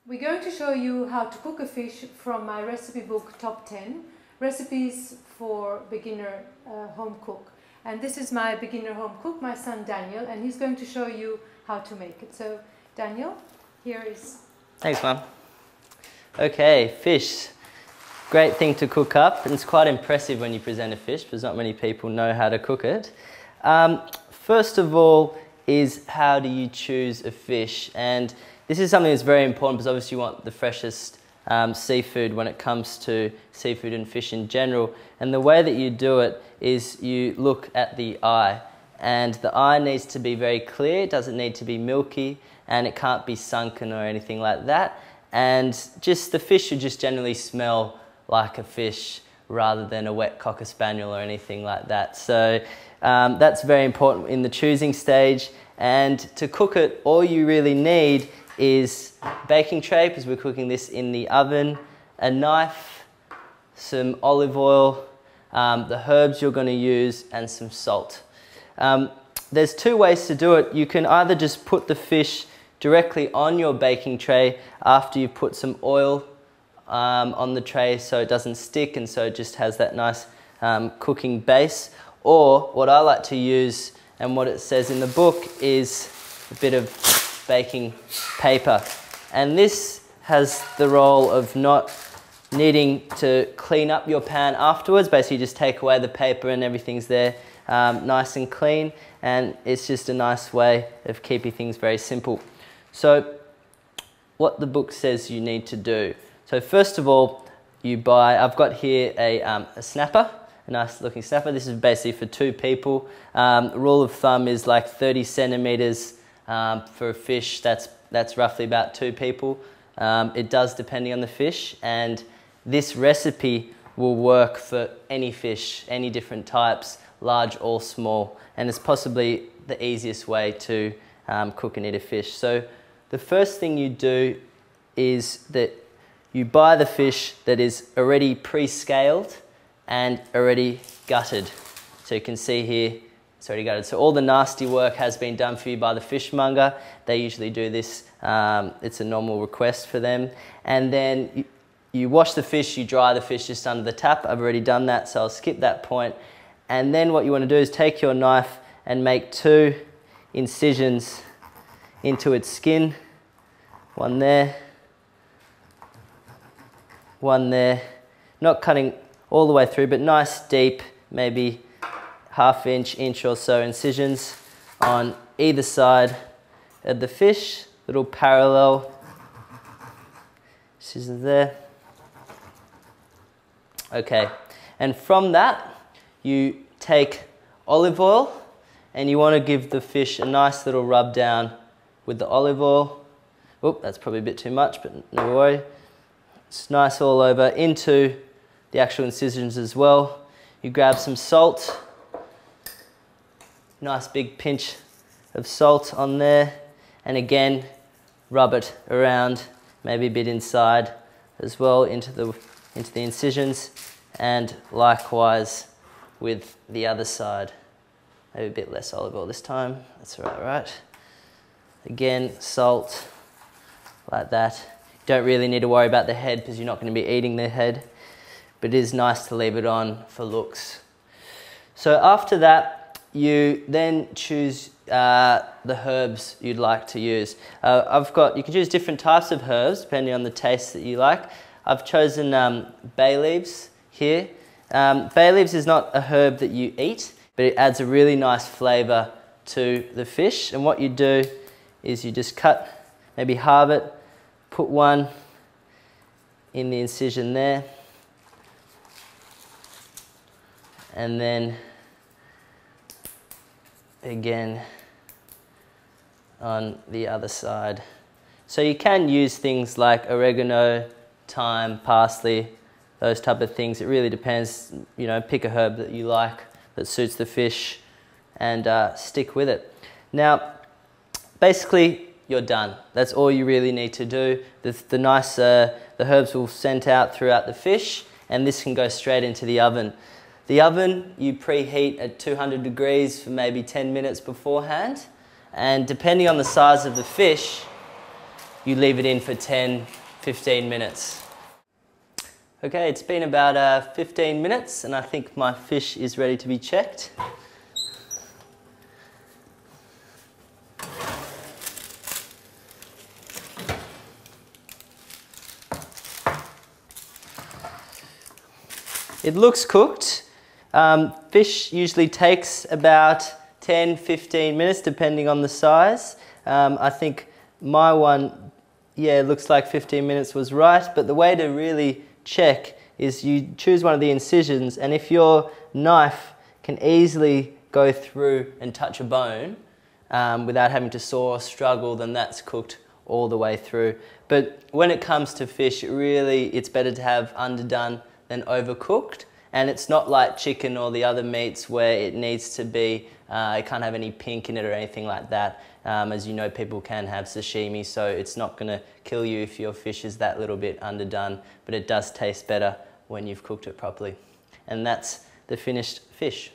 We're going to show you how to cook a fish from my recipe book Top 10 Recipes for Beginner Home Cook. And this is my beginner home cook, my son Daniel, and he's going to show you how to make it. So Daniel, here is... Thanks, Mum. Okay, fish. Great thing to cook up, and it's quite impressive when you present a fish because not many people know how to cook it. First of all is how do you choose a fish, and this is something that's very important because obviously you want the freshest seafood when it comes to seafood and fish in general, and the way that you do it is you look at the eye, and the eye needs to be very clear, it doesn't need to be milky, and it can't be sunken or anything like that, and just the fish should just generally smell like a fish rather than a wet cocker spaniel or anything like that. So that's very important in the choosing stage, and to cook it all you really need is baking tray because we're cooking this in the oven, a knife, some olive oil, the herbs you're going to use, and some salt. There's two ways to do it. You can either just put the fish directly on your baking tray after you've put some oil on the tray so it doesn't stick and so it just has that nice cooking base, or what I like to use and what it says in the book is a bit of baking paper, and this has the role of not needing to clean up your pan afterwards. Basically just take away the paper and everything's there nice and clean, and it's just a nice way of keeping things very simple. So what the book says you need to do. So first of all, you buy, I've got here a snapper, a nice looking snapper. This is basically for two people. Rule of thumb is like 30 centimeters for a fish, that's roughly about two people. It does depending on the fish, and this recipe will work for any fish, any different types, large or small, and it's possibly the easiest way to cook and eat a fish. So the first thing you do is that you buy the fish that is already pre-scaled and already gutted. So you can see here, it's already gutted. So all the nasty work has been done for you by the fishmonger. They usually do this, it's a normal request for them. And then you wash the fish, you dry the fish just under the tap. I've already done that, so I'll skip that point. And then what you want to do is take your knife and make two incisions into its skin. One there, one there. Not cutting all the way through, but nice deep, maybe inch or so incisions on either side of the fish, little parallel scissors there. Okay, and from that you take olive oil and you want to give the fish a nice little rub down with the olive oil. Oop, that's probably a bit too much, but no worry. It's nice all over into the actual incisions as well. You grab some salt, nice big pinch of salt on there, and again rub it around, maybe a bit inside as well into the incisions, and likewise with the other side. Maybe a bit less olive oil this time, that's all right. Again, salt like that. Don't really need to worry about the head because you're not going to be eating the head, but it is nice to leave it on for looks. So after that, you then choose the herbs you'd like to use. You can choose different types of herbs depending on the taste that you like. I've chosen bay leaves here. Bay leaves is not a herb that you eat, but it adds a really nice flavour to the fish. And what you do is you just cut, maybe halve it, put one in the incision there, and then again on the other side. So you can use things like oregano, thyme, parsley, those type of things. It really depends, you know, pick a herb that you like that suits the fish and stick with it. Now, basically you're done. That's all you really need to do. The herbs will scent out throughout the fish, and this can go straight into the oven. The oven you preheat at 200 degrees for maybe 10 minutes beforehand, and depending on the size of the fish, you leave it in for 10-15 minutes. Okay, it's been about 15 minutes and I think my fish is ready to be checked. It looks cooked. Fish usually takes about 10-15 minutes depending on the size. I think my one, yeah, it looks like 15 minutes was right, but the way to really check is you choose one of the incisions, and if your knife can easily go through and touch a bone without having to saw or struggle, then that's cooked all the way through. But when it comes to fish, it's better to have underdone than overcooked. And it's not like chicken or the other meats where it needs to be, it can't have any pink in it or anything like that. As you know, people can have sashimi, so it's not going to kill you if your fish is that little bit underdone, but it does taste better when you've cooked it properly. And that's the finished fish.